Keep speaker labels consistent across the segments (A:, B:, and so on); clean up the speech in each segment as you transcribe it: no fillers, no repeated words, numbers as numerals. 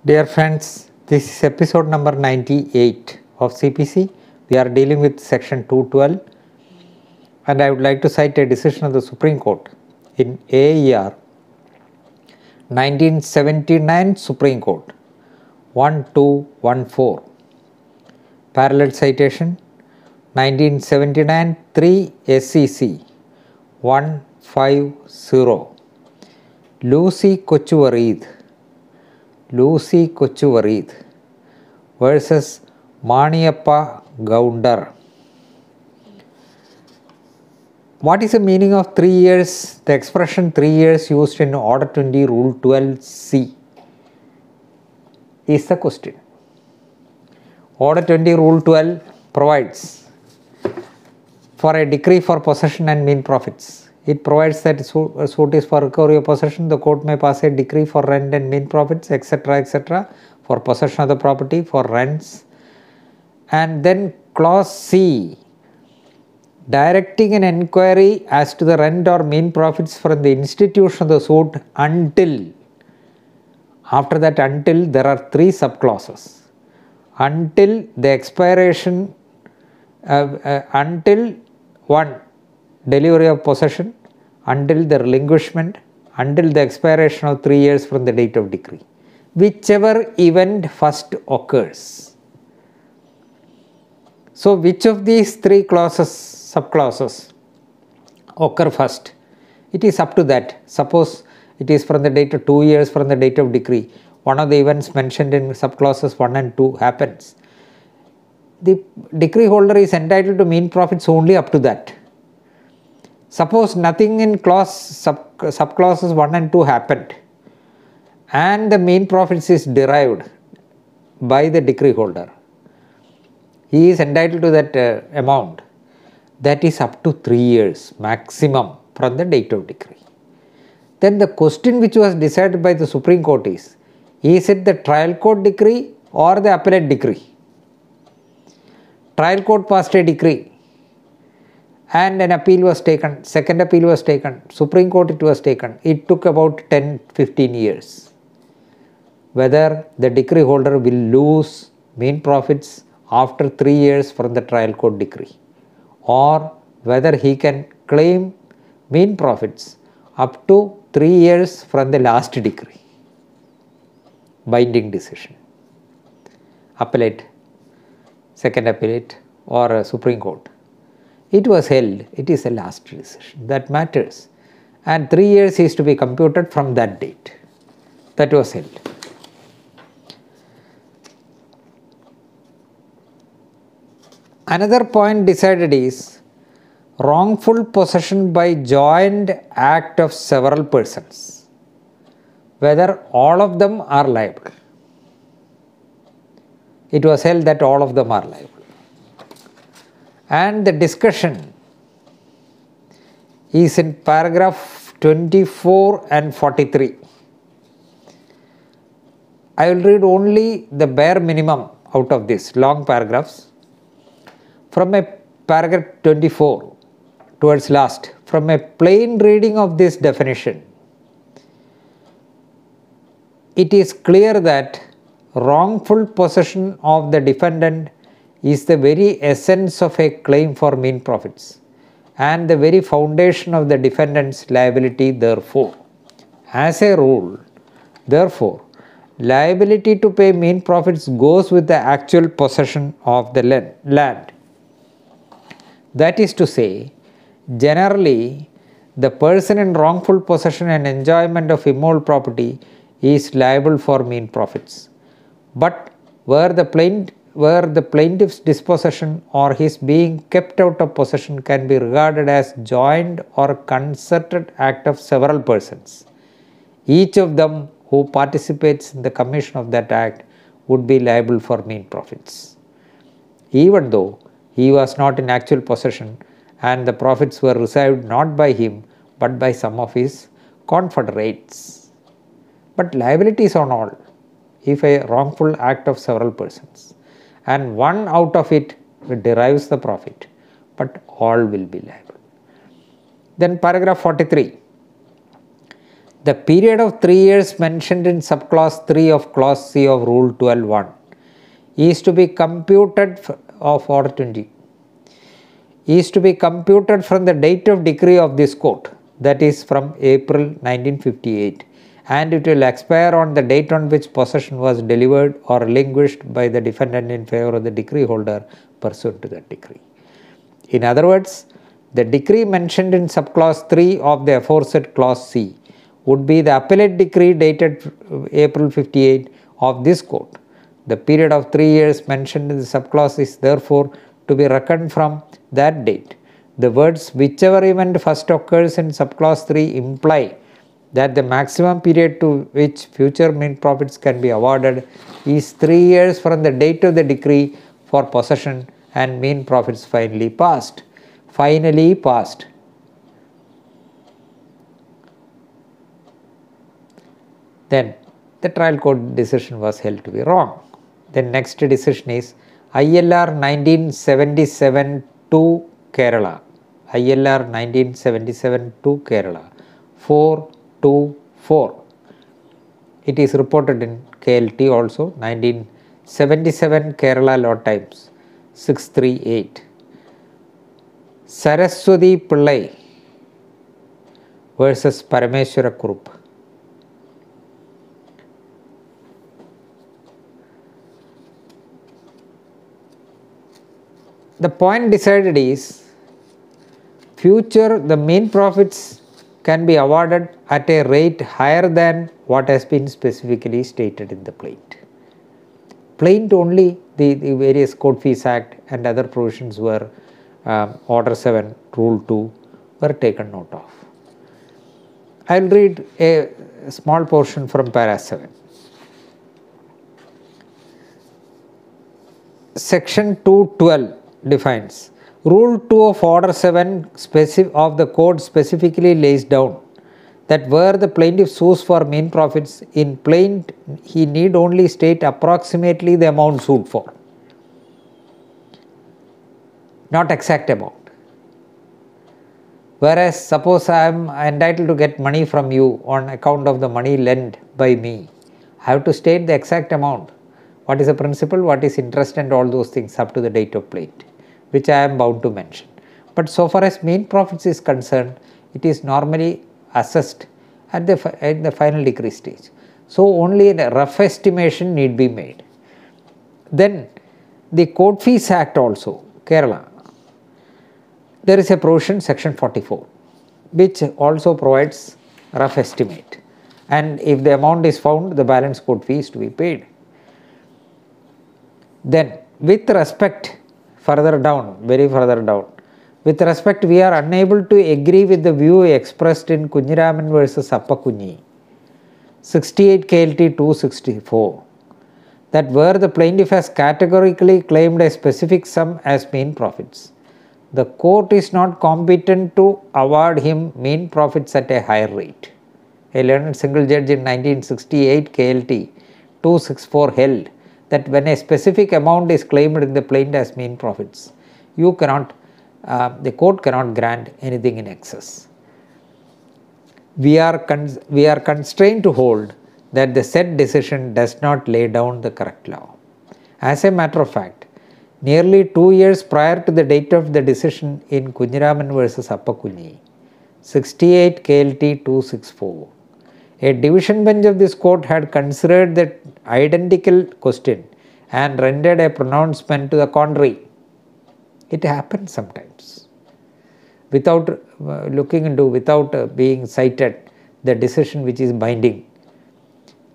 A: Dear friends, this is episode number 98 of CPC. We are dealing with section 212 and I would like to cite a decision of the Supreme Court in AER 1979 Supreme Court 1214. Parallel citation 1979 3 SEC 150. Lucy Kochuvareed versus Maniyappa Goundar. What is the meaning of 3 years? The expression 3 years used in Order 20 Rule 12C is the question. Order 20 Rule 12 provides for a decree for possession and mean profits. It provides that a suit is for recovery of possession. The court may pass a decree for rent and mean profits, etc., for possession of the property, for rents. And then clause C, directing an inquiry as to the rent or mean profits from the institution of the suit until, after that until, there are 3 subclauses. Until the expiration, until 1, delivery of possession, until the relinquishment, until the expiration of 3 years from the date of decree. Whichever event first occurs. So, which of these 3 clauses, subclauses occur first? It is up to that. Suppose it is from the date of 2 years from the date of decree. One of the events mentioned in subclauses 1 and 2 happens. The decree holder is entitled to mean profits only up to that. Suppose nothing in subclauses 1 and 2 happened and the mean profits is derived by the decree holder. He is entitled to that amount. That is up to 3 years maximum from the date of decree. Then the question which was decided by the Supreme Court is it the trial court decree or the appellate decree? Trial court passed a decree and an appeal was taken, second appeal was taken, Supreme Court it was taken. It took about 10-15 years. Whether the decree holder will lose mean profits after 3 years from the trial court decree or whether he can claim mean profits up to 3 years from the last decree. Binding decision. Appellate, second appellate or Supreme Court. It was held, it is a last decision that matters, and 3 years is to be computed from that date. That was held. Another point decided is wrongful possession by joint act of several persons, whether all of them are liable. It was held that all of them are liable. And the discussion is in paragraph 24 and 43. I will read only the bare minimum out of this long paragraphs. From a paragraph 24 towards last, from a plain reading of this definition, it is clear that wrongful possession of the defendant is the very essence of a claim for mean profits and the very foundation of the defendant's liability therefore. As a rule, therefore, liability to pay mean profits goes with the actual possession of the land. That is to say, generally, the person in wrongful possession and enjoyment of immoral property is liable for mean profits. But where the plaintiff's dispossession or his being kept out of possession can be regarded as joint or concerted act of several persons, each of them who participates in the commission of that act would be liable for mean profits, even though he was not in actual possession and the profits were received not by him but by some of his confederates. But liability is on all if a wrongful act of several persons and one out of it derives the profit, but all will be liable. Then paragraph 43. The period of 3 years mentioned in subclause 3 of clause C of Rule 12.1 is to be computed of order 20 is to be computed from the date of decree of this court, that is from April 1958, and it will expire on the date on which possession was delivered or relinquished by the defendant in favor of the decree holder pursuant to that decree. In other words, the decree mentioned in subclause 3 of the aforesaid clause C would be the appellate decree dated April 58 of this court. The period of 3 years mentioned in the subclause is therefore to be reckoned from that date. The words whichever event first occurs in subclause 3 imply that the maximum period to which future mean profits can be awarded is 3 years from the date of the decree for possession and mean profits finally passed. Then the trial court decision was held to be wrong. The next decision is ILR 1977 to Kerala. ILR 1977 to Kerala 424. It is reported in KLT also, 1977 Kerala Law Times 638. Saraswati Pillai versus Parameswara Kurup. The point decided is the mean profits can be awarded at a rate higher than what has been specifically stated in the plaint. Plaint only, the various Court Fees Act and other provisions were Order 7, Rule 2 were taken note of. I will read a small portion from Para 7. Section 212 defines Rule 2 of Order 7 of the Code specifically lays down that where the plaintiff sues for mean profits, in plaint he need only state approximately the amount sued for, not exact amount. Whereas suppose I am entitled to get money from you on account of the money lent by me, I have to state the exact amount. What is the principal, what is interest and all those things up to the date of plaint, which I am bound to mention. But so far as mean profits is concerned, it is normally assessed at the final decree stage. So only a rough estimation need be made. Then the Court Fees Act also, Kerala, there is a provision, section 44, which also provides rough estimate, and if the amount is found, the balance court fee is to be paid. Then with respect further down, with respect we are unable to agree with the view expressed in Kunjiraman versus Appakunji 68 KLT 264 that where the plaintiff has categorically claimed a specific sum as mean profits, the court is not competent to award him mean profits at a higher rate. A learned single judge in 1968 KLT 264 held that when a specific amount is claimed in the plaint as mean profits, the court cannot grant anything in excess. We are constrained to hold that the said decision does not lay down the correct law. As a matter of fact, nearly 2 years prior to the date of the decision in Kunjiraman versus Appakunji, 68 KLT 264, a division bench of this court had considered the identical question and rendered a pronouncement to the contrary. It happens sometimes. Without being cited the decision which is binding,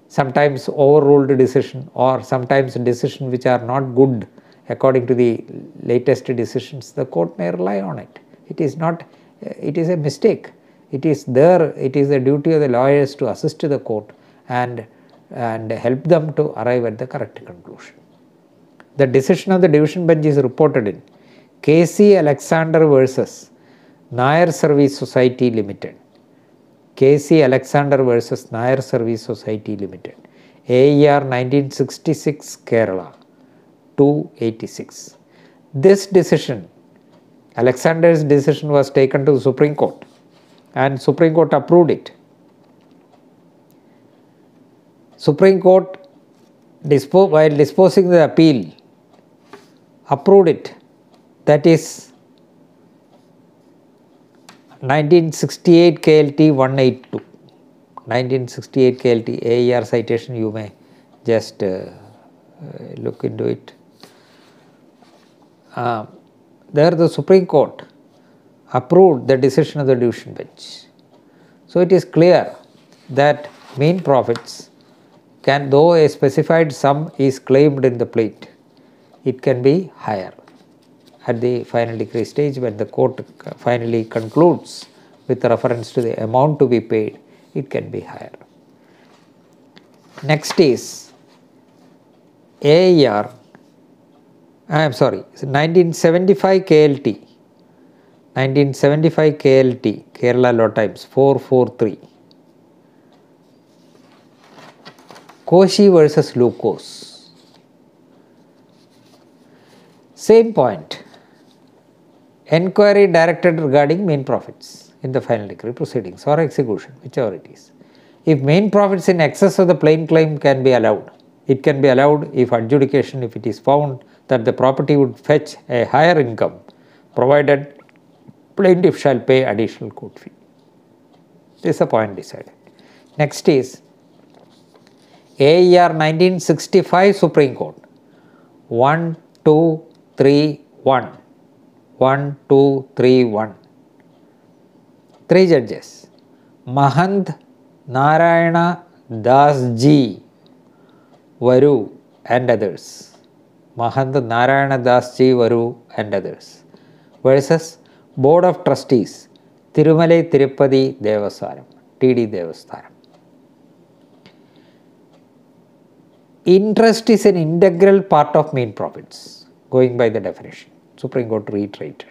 A: sometimes overruled decision or sometimes decision which are not good according to the latest decisions, the court may rely on it. It is a mistake. It is the duty of the lawyers to assist the court and help them to arrive at the correct conclusion. The decision of the division bench is reported in KC Alexander versus Nair Service Society Limited. KC Alexander versus Nair Service Society Limited. AER 1966 Kerala 286. This decision, Alexander's decision, was taken to the Supreme Court and Supreme Court approved it. Supreme Court while disposing the appeal approved it, that is 1968 KLT 182. 1968 KLT AER citation, you may just look into it. There the Supreme Court approved the decision of the division bench. So it is clear that mean profits can, though a specified sum is claimed in the plaint, it can be higher. At the final decree stage, when the court finally concludes with reference to the amount to be paid, it can be higher. Next is AER, 1975 KLT, 1975 KLT, Kerala Law Times 443. Koshi versus Lucas. Same point. Enquiry directed regarding mean profits in the final decree proceedings or execution, whichever it is. If mean profits in excess of the plain claim can be allowed, it can be allowed if adjudication, if it is found that the property would fetch a higher income, provided plaintiff shall pay additional court fee. This is a point decided. Next is AER 1965 Supreme Court 1231. 1231. 3 judges, Mahant Narayana Das Ji Varu and others. Mahant Narayana Das Ji Varu and others versus Board of Trustees, Tirumalai Tirupati Devasthanam, TD Devasthanam. Interest is an integral part of mean profits, going by the definition. Supreme Court reiterated.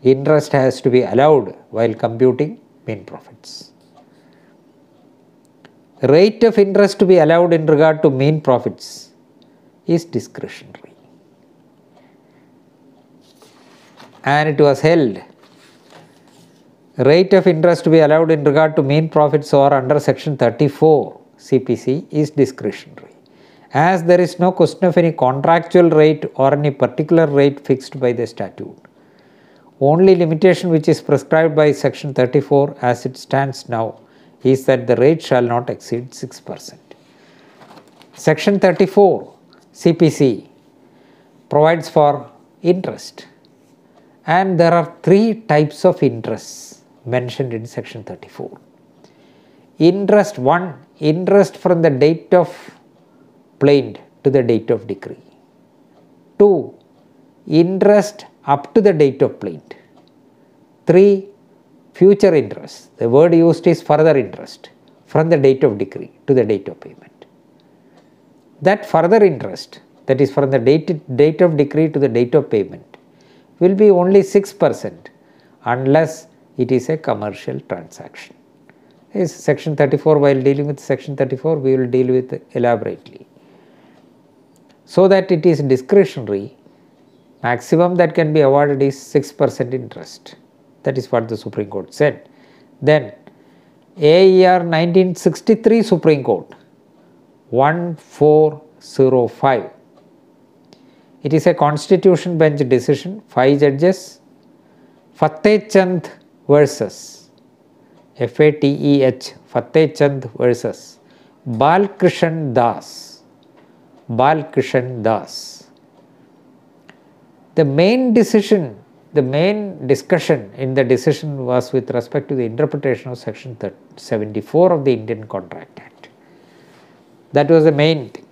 A: Interest has to be allowed while computing mean profits. Rate of interest to be allowed in regard to mean profits is discretionary. And it was held, rate of interest to be allowed in regard to mean profits or under section 34 CPC is discretionary, as there is no question of any contractual rate or any particular rate fixed by the statute. Only limitation which is prescribed by section 34 as it stands now is that the rate shall not exceed 6%. Section 34 CPC provides for interest, and there are 3 types of interests mentioned in section 34. Interest 1, interest from the date of plaint to the date of decree. 2, interest up to the date of plaint. 3, future interest. The word used is further interest from the date of decree to the date of payment. That further interest, that is from the date of decree to the date of payment, will be only 6% unless it is a commercial transaction. Is section 34, while dealing with section 34, we will deal with elaborately. So that it is discretionary, maximum that can be awarded is 6% interest. That is what the Supreme Court said. Then AER 1963 Supreme Court 1405. It is a constitution bench decision, 5 judges, Fateh Chand versus FATEH, Fateh Chand versus Balkrishan Das. Balkrishan Das. The main decision, the main discussion in the decision was with respect to the interpretation of section 74 of the Indian Contract Act. That was the main thing.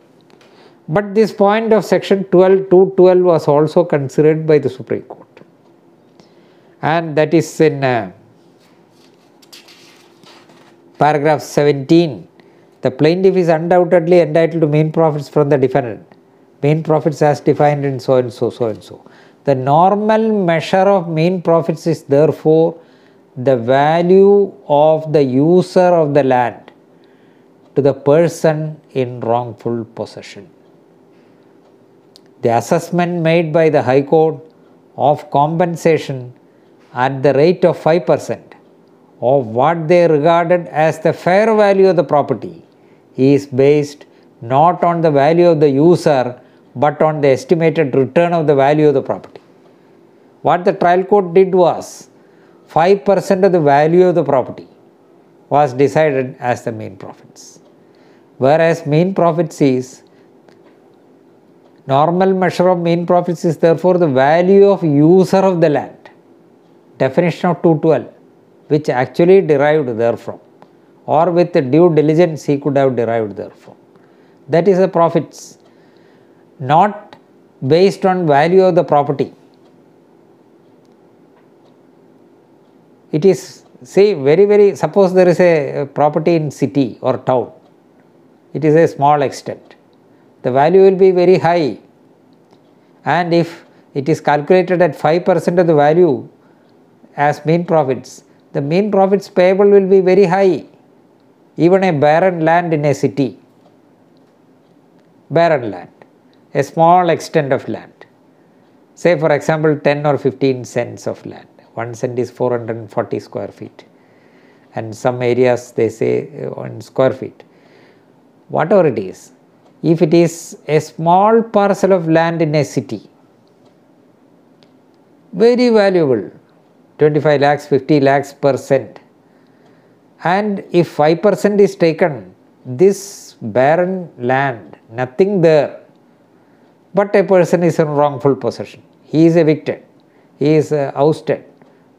A: But this point of section 212 was also considered by the Supreme Court. And that is in paragraph 17. The plaintiff is undoubtedly entitled to mean profits from the defendant. Mean profits as defined in so and so, so and so. The normal measure of mean profits is therefore the value of the user of the land to the person in wrongful possession. The assessment made by the High Court of compensation at the rate of 5% of what they regarded as the fair value of the property is based not on the value of the user but on the estimated return of the value of the property. What the trial court did was 5% of the value of the property was decided as the mean profits. Whereas mean profits is, normal measure of mean profits is therefore the value of user of the land, definition of 212, which actually derived therefrom, or with due diligence he could have derived therefrom. That is the profits, not based on value of the property. It is, say, suppose there is a property in city or town, it is a small extent, the value will be very high, and if it is calculated at 5% of the value as mean profits, the mean profits payable will be very high. Even a barren land in a city, barren land, a small extent of land, say for example 10 or 15 cents of land, 1 cent is 440 square feet, and some areas they say 1 square feet. Whatever it is, if it is a small parcel of land in a city, very valuable, 25 lakhs, 50 lakhs per cent, and if 5% is taken, this barren land, nothing there, but a person is in wrongful possession, he is evicted, he is ousted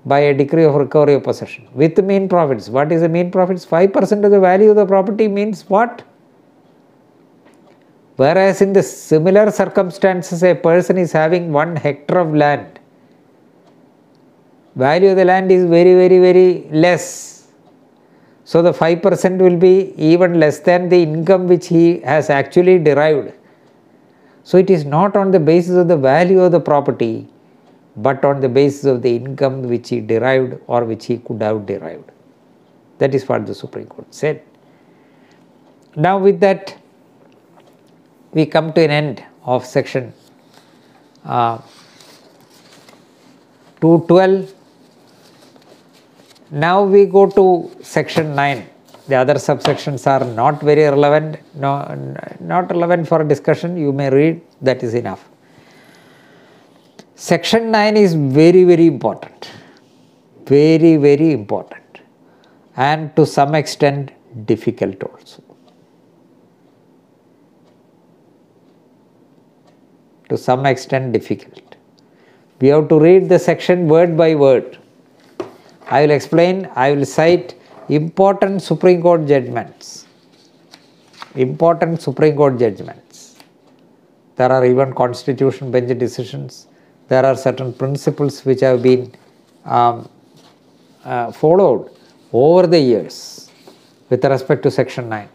A: by a decree of recovery of possession with mean profits. What is the mean profits? 5% of the value of the property means what? Whereas in the similar circumstances, a person is having 1 hectare of land, value of the land is very less. So the 5% will be even less than the income which he has actually derived. So it is not on the basis of the value of the property, but on the basis of the income which he derived or which he could have derived. That is what the Supreme Court said. Now with that, we come to an end of section 212. Now we go to section 9. The other subsections are not very relevant, not relevant for discussion. You may read, that is enough. Section 9 is very important, very important, and to some extent difficult also. To some extent difficult. We have to read the section word by word. I will explain, I will cite important Supreme Court judgments. Important Supreme Court judgments. There are even Constitution Bench decisions. There are certain principles which have been followed over the years with respect to section 9.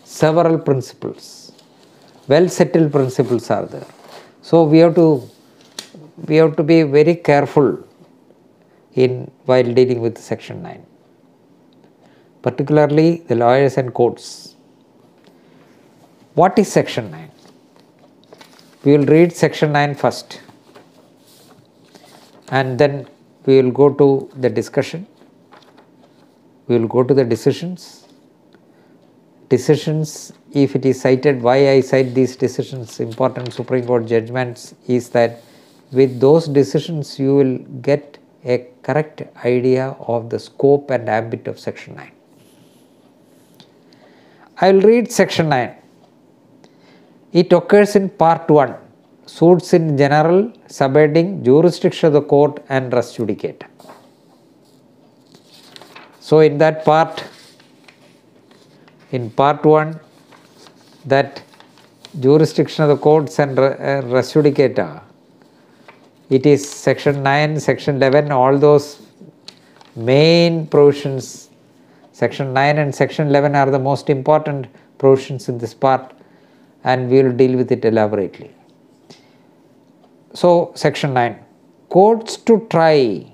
A: Several principles, well settled principles are there. So we have to be very careful while dealing with section 9, particularly the lawyers and courts. What is section 9? We will read section 9 first, and then we will go to the discussion, we will go to the decisions. Decisions, if it is cited, why I cite these decisions, important Supreme Court judgments, is that with those decisions you will get a correct idea of the scope and ambit of section 9. I will read section 9. It occurs in part 1, suits in general, subheading, jurisdiction of the court and res judicata. So in that part, in part 1, that jurisdiction of the courts and res judicata, it is section 9, section 11, all those main provisions. Section 9 and section 11 are the most important provisions in this part, and we will deal with it elaborately. So section 9, courts to try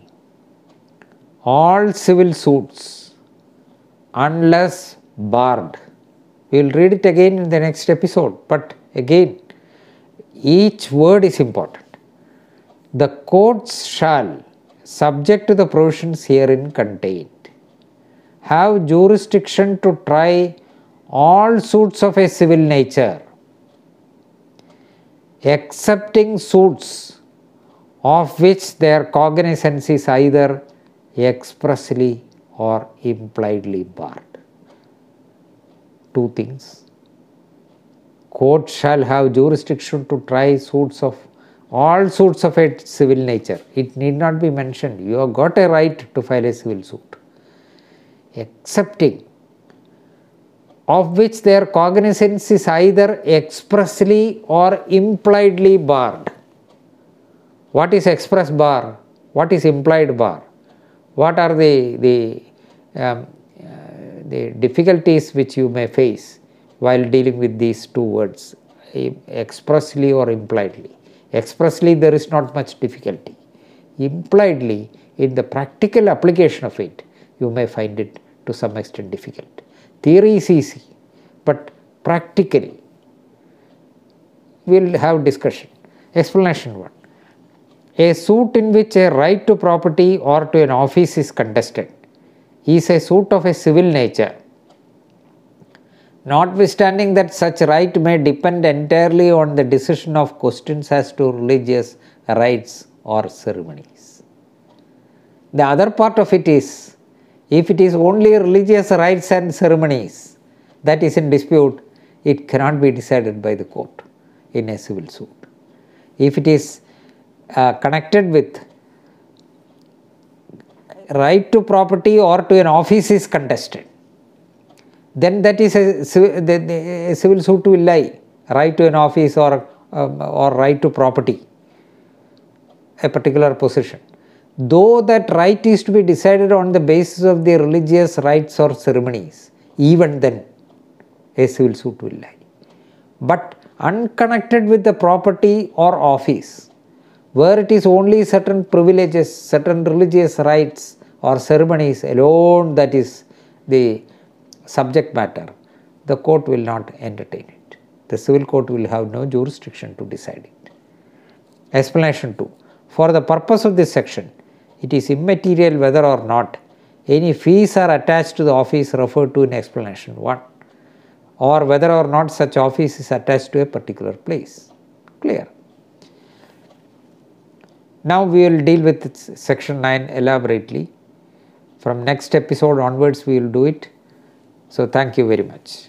A: all civil suits unless barred. We will read it again in the next episode, but again each word is important. The courts shall, subject to the provisions herein contained, have jurisdiction to try all suits of a civil nature, excepting suits of which their cognizance is either expressly or impliedly barred. Two things. Court shall have jurisdiction to try suits of all suits of a civil nature. It need not be mentioned. You have got a right to file a civil suit, excepting of which their cognizance is either expressly or impliedly barred. What is express bar? What is implied bar? What are the difficulties which you may face while dealing with these two words, expressly or impliedly? Expressly there is not much difficulty. Impliedly, in the practical application of it, you may find it to some extent difficult. Theory is easy, but practically we will have discussion. Explanation 1. A suit in which a right to property or to an office is contested is a suit of a civil nature, notwithstanding that such right may depend entirely on the decision of questions as to religious rites or ceremonies. The other part of it is, if it is only religious rites and ceremonies that is in dispute, it cannot be decided by the court in a civil suit. If it is connected with right to property or to an office is contested, then that is a civil suit will lie. Right to an office or right to property, a particular position. Though that right is to be decided on the basis of the religious rites or ceremonies, even then a civil suit will lie. But unconnected with the property or office, where it is only certain privileges, certain religious rites or ceremonies alone that is the subject matter, the court will not entertain it. The civil court will have no jurisdiction to decide it. Explanation 2. For the purpose of this section, it is immaterial whether or not any fees are attached to the office referred to in explanation 1, or whether or not such office is attached to a particular place. Clear? Now we will deal with section 9 elaborately. From next episode onwards we will do it. So thank you very much.